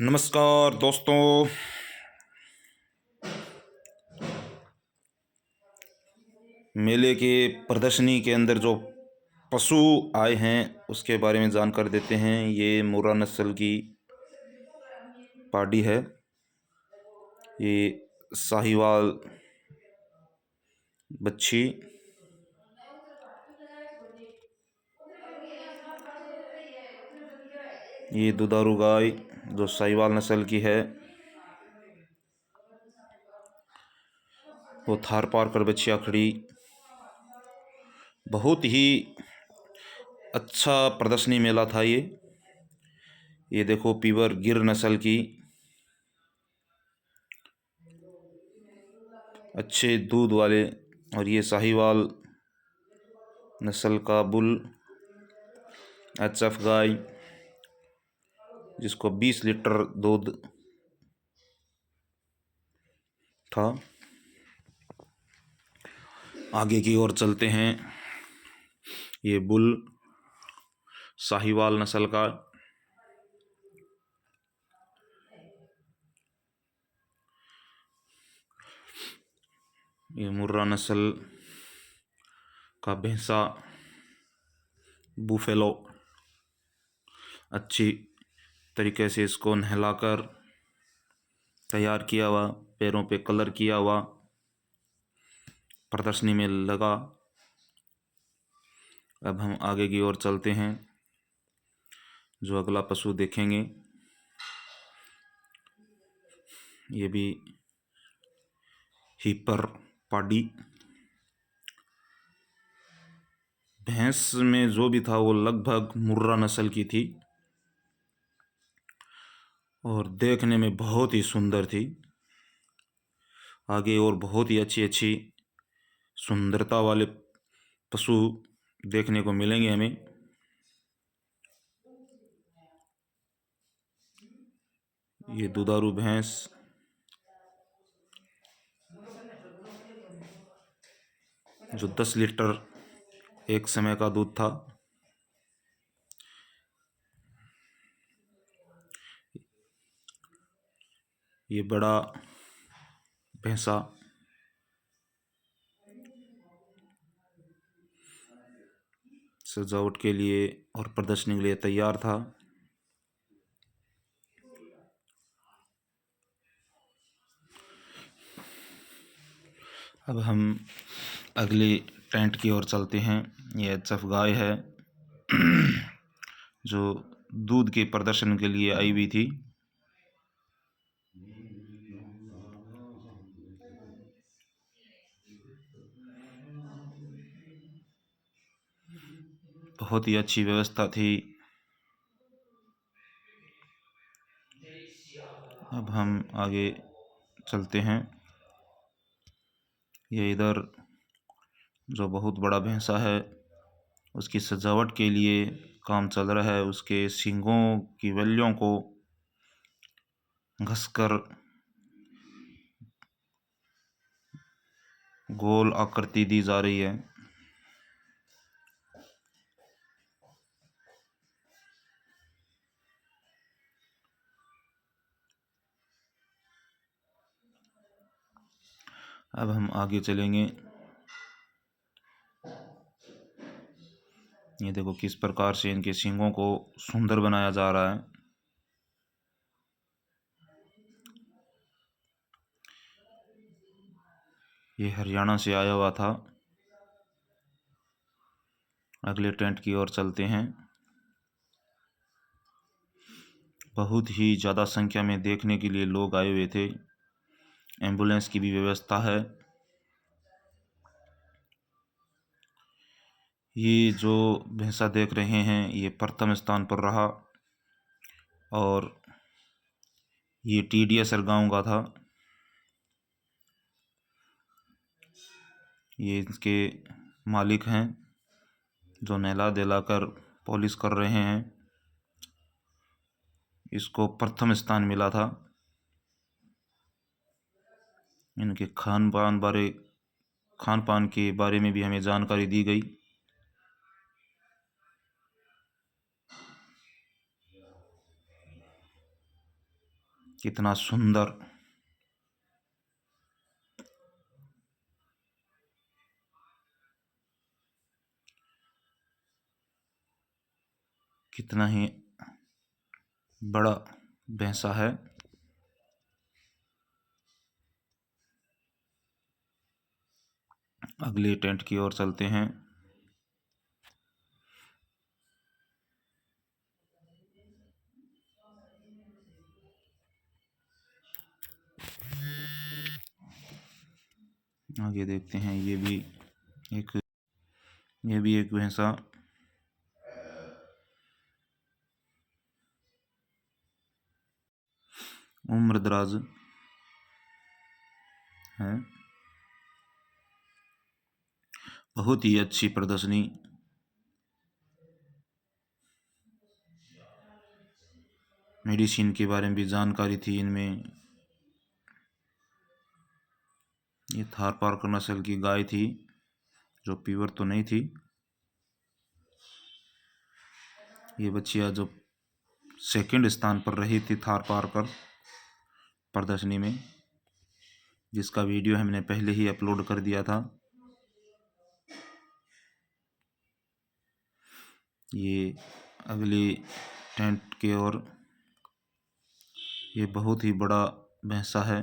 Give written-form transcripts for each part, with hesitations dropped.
नमस्कार दोस्तों। मेले के प्रदर्शनी के अंदर जो पशु आए हैं उसके बारे में जानकारी देते हैं। ये मुर्रा नस्ल की पाडी है। ये साहिवाल बच्छी, ये दुधारू गाय जो साहिवाल नस्ल की है, वो थार पार कर बच्चियाँ खड़ी। बहुत ही अच्छा प्रदर्शनी मेला था ये देखो पीवर गिर नस्ल की अच्छे दूध वाले, और ये साहिवाल नस्ल का बुल एचएफ गाय जिसको 20 लीटर दूध था। आगे की ओर चलते हैं। ये बुल साहिवाल नस्ल का, ये मुर्रा नस्ल का भैंसा बूफेलो अच्छी तरीके से इसको नहलाकर तैयार किया हुआ, पैरों पे कलर किया हुआ प्रदर्शनी में लगा। अब हम आगे की ओर चलते हैं। जो अगला पशु देखेंगे ये भी हीपर पाडी। भैंस में जो भी था वो लगभग मुर्रा नस्ल की थी और देखने में बहुत ही सुंदर थी। आगे और बहुत ही अच्छी अच्छी सुंदरता वाले पशु देखने को मिलेंगे हमें। ये दुधारू भैंस जो 10 लीटर एक समय का दूध था। ये बड़ा भैंसा सजावट के लिए और प्रदर्शनी के लिए तैयार था। अब हम अगली टेंट की ओर चलते हैं। ये एचएफ गाय है जो दूध के प्रदर्शन के लिए आई हुई थी। बहुत ही अच्छी व्यवस्था थी। अब हम आगे चलते हैं। ये इधर जो बहुत बड़ा भैंसा है उसकी सजावट के लिए काम चल रहा है। उसके सींगों की वल्लियों को घसकर गोल आकृति दी जा रही है। अब हम आगे चलेंगे। ये देखो किस प्रकार से इनके सींगों को सुंदर बनाया जा रहा है। ये हरियाणा से आया हुआ था। अगले टेंट की ओर चलते हैं। बहुत ही ज़्यादा संख्या में देखने के लिए लोग आए हुए थे। एम्बुलेंस की भी व्यवस्था है। ये जो भैंसा देख रहे हैं ये प्रथम स्थान पर रहा और ये टीडीएसर गांव का था। ये इसके मालिक हैं जो नहला दिलाकर पॉलिश कर रहे हैं। इसको प्रथम स्थान मिला था। इनके खान पान के बारे में भी हमें जानकारी दी गई। कितना सुंदर, कितना ही बड़ा भैंसा है। अगले टेंट की ओर चलते हैं। आगे देखते हैं, ये भी एक भैंसा उम्रदराज है। बहुत ही अच्छी प्रदर्शनी। मेडिसिन के बारे में भी जानकारी थी इनमें। ये थारपारकर नस्ल की गाय थी, जो प्योर तो नहीं थी। ये बच्चिया जो सेकंड स्थान पर रही थी थारपारकर प्रदर्शनी में, जिसका वीडियो हमने पहले ही अपलोड कर दिया था। ये अगली टेंट की ओर, ये बहुत ही बड़ा भैंसा है।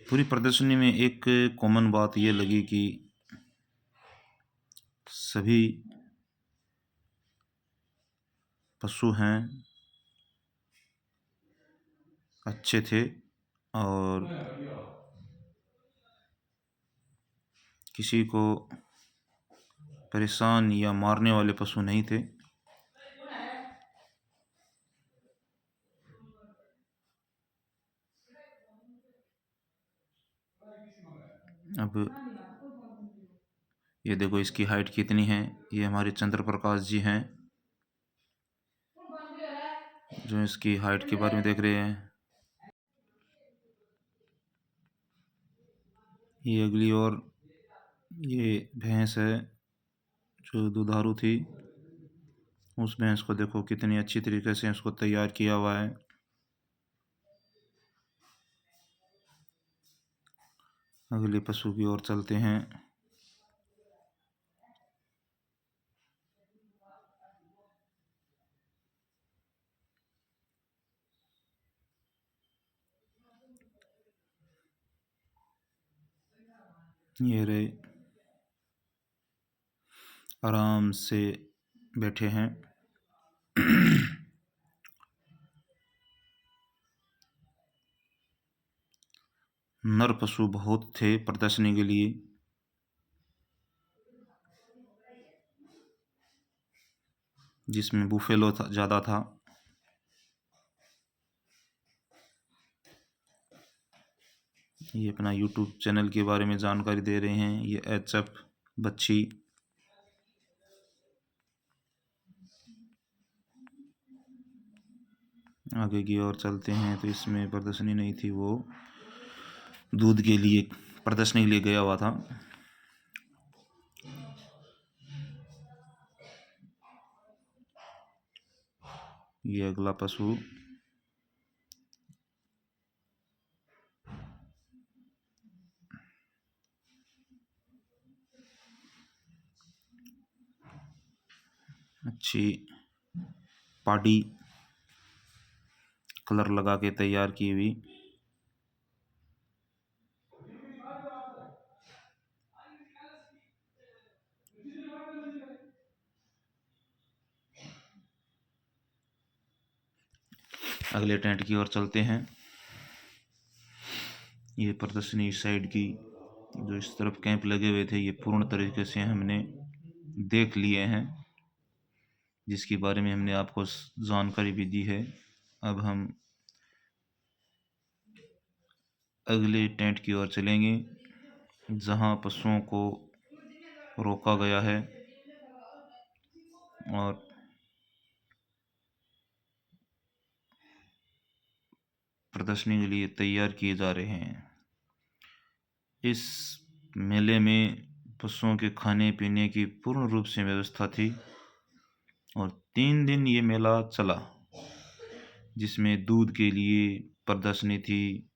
पूरी प्रदर्शनी में एक कॉमन बात ये लगी कि सभी पशु हैं अच्छे थे और किसी को परेशान या मारने वाले पशु नहीं थे। अब ये देखो इसकी हाइट कितनी है। ये हमारे चंद्र प्रकाश जी हैं, जो इसकी हाइट के बारे में देख रहे हैं। ये अगली और ये भैंस है जो दुधारू थी। उस भैंस को देखो कितनी अच्छी तरीके से उसको तैयार किया हुआ है। अगले पशु की ओर चलते हैं। ये रहे, आराम से बैठे हैं। नर पशु बहुत थे प्रदर्शनी के लिए। जिसमें बुफेलो ज़्यादा था। ये अपना यूट्यूब चैनल के बारे में जानकारी दे रहे हैं। ये HF बच्ची। आगे की ओर चलते हैं तो इसमें प्रदर्शनी नहीं थी, वो दूध के लिए प्रदर्शनी के लिए गया हुआ था। ये अगला पशु अच्छी पाडी कलर लगा के तैयार की हुई। अगले टेंट की ओर चलते हैं। ये प्रदर्शनी साइड की जो इस तरफ कैंप लगे हुए थे, ये पूर्ण तरीके से हमने देख लिए हैं, जिसके बारे में हमने आपको जानकारी भी दी है। अब हम अगले टेंट की ओर चलेंगे, जहां पशुओं को रोका गया है और प्रदर्शनी के लिए तैयार किए जा रहे हैं। इस मेले में पशुओं के खाने पीने की पूर्ण रूप से व्यवस्था थी। और 3 दिन ये मेला चला, जिसमें दूध के लिए प्रदर्शनी थी,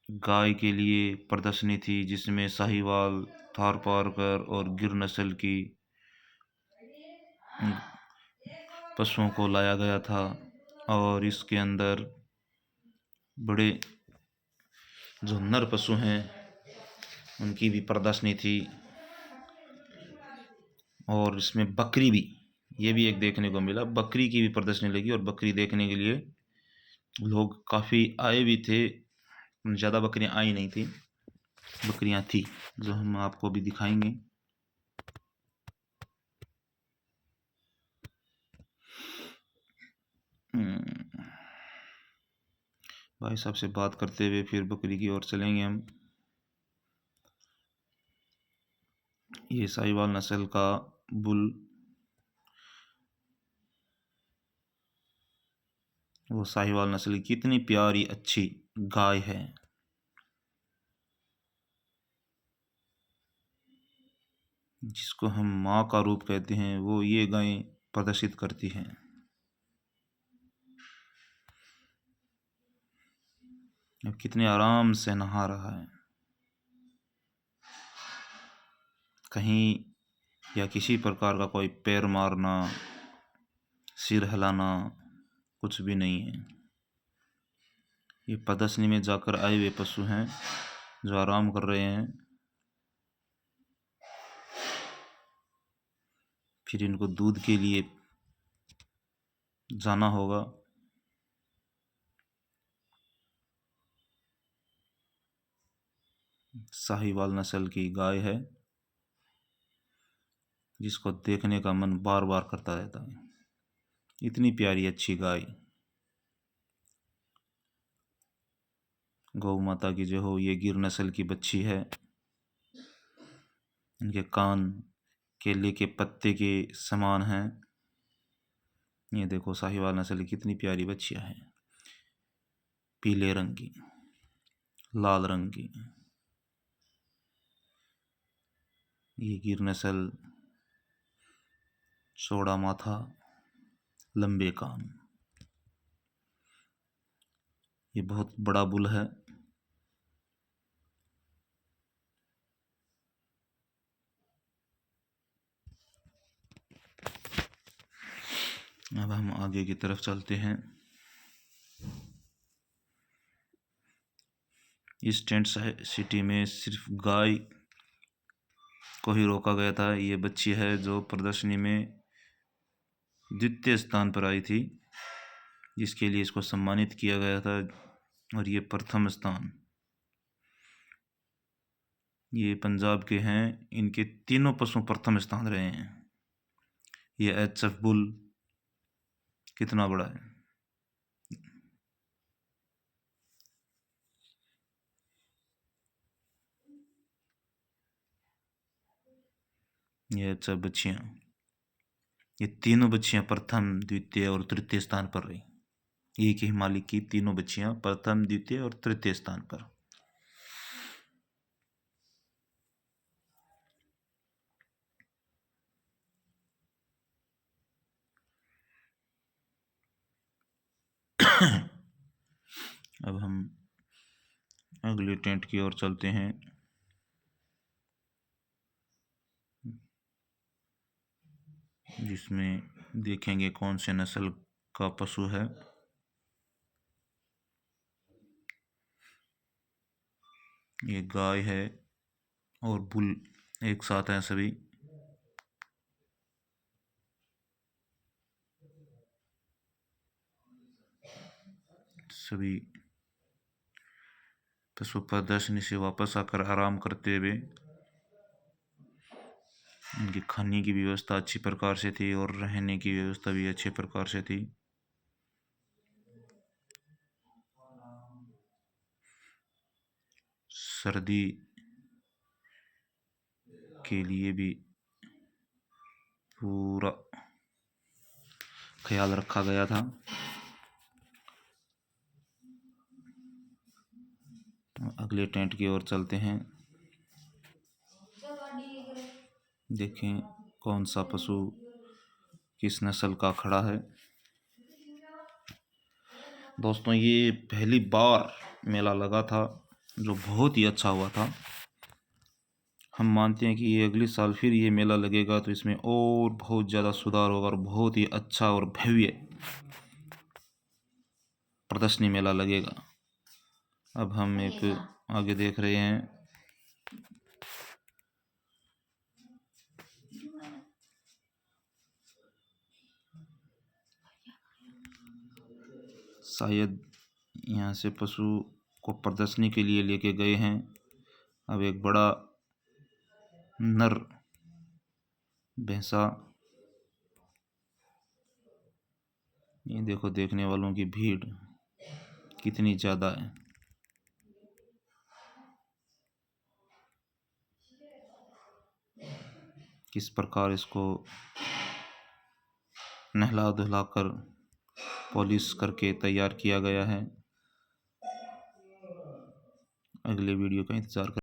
गाय के लिए प्रदर्शनी थी, जिसमें साहिवाल, थारपारकर और गिर नस्ल की पशुओं को लाया गया था। और इसके अंदर बड़े जो नर पशु हैं उनकी भी प्रदर्शनी थी। और इसमें बकरी भी, ये भी एक देखने को मिला, बकरी की भी प्रदर्शनी लगी और बकरी देखने के लिए लोग काफ़ी आए भी थे। ज़्यादा बकरियां आई नहीं थी, बकरियां थी जो हम आपको भी दिखाएंगे। भाई साहब से बात करते हुए फिर बकरी की ओर चलेंगे हम। ये साहिवाल नस्ल का बुल, वो साहिवाल नस्ल की कितनी प्यारी अच्छी गाय है। जिसको हम माँ का रूप कहते हैं, वो ये गाय प्रदर्शित करती हैं। अब कितने आराम से नहा रहा है, कहीं या किसी प्रकार का कोई पैर मारना, सिर हिलाना कुछ भी नहीं है। ये प्रदर्शनी में जाकर आए हुए पशु हैं जो आराम कर रहे हैं। फिर इनको दूध के लिए जाना होगा। साहिवाल नस्ल की गाय है, जिसको देखने का मन बार बार करता रहता है। इतनी प्यारी अच्छी गाय। गौ माता की जो हो, ये गिर नस्ल की बच्ची है। इनके कान केले के पत्ते के समान हैं। ये देखो साहिवाल नस्ल की कितनी प्यारी बच्चियां हैं, पीले रंग की, लाल रंग की। ये गिर नस्ल, चौड़ा माथा, लंबे कान, ये बहुत बड़ा बुल है। अब हम आगे की तरफ चलते हैं। इस टेंट सिटी में सिर्फ गाय को ही रोका गया था। ये बच्ची है जो प्रदर्शनी में द्वितीय स्थान पर आई थी, जिसके लिए इसको सम्मानित किया गया था। और ये प्रथम स्थान, ये पंजाब के हैं, इनके तीनों पशु प्रथम स्थान रहे हैं। ये HF बुल कितना बड़ा है। ये HF बच्चियां, ये तीनों बच्चियां प्रथम, द्वितीय और तृतीय स्थान पर रही। एक ही मालिक की तीनों बच्चियां प्रथम, द्वितीय और तृतीय स्थान पर। अब हम अगले टेंट की ओर चलते हैं। जिसमें देखेंगे कौन से नस्ल का पशु है। ये गाय है और बुल एक साथ हैं सभी। सभी पशु प्रदर्शनी से वापस आकर आराम करते हुए। इनकी खाने की व्यवस्था अच्छी प्रकार से थी और रहने की व्यवस्था भी अच्छे प्रकार से थी। सर्दी के लिए भी पूरा ख्याल रखा गया था। अगले टेंट की ओर चलते हैं। देखें कौन सा पशु किस नस्ल का खड़ा है। दोस्तों ये पहली बार मेला लगा था जो बहुत ही अच्छा हुआ था। हम मानते हैं कि ये अगले साल फिर ये मेला लगेगा तो इसमें और बहुत ज़्यादा सुधार होगा और बहुत ही अच्छा और भव्य प्रदर्शनी मेला लगेगा। अब हम एक आगे देख रहे हैं। शायद यहाँ से पशु को प्रदर्शनी के लिए लेके गए हैं। अब एक बड़ा नर भैंसा, ये देखो देखने वालों की भीड़ कितनी ज़्यादा है। किस प्रकार इसको नहला धुला कर पॉलिश करके तैयार किया गया है। अगले वीडियो का इंतज़ार कर।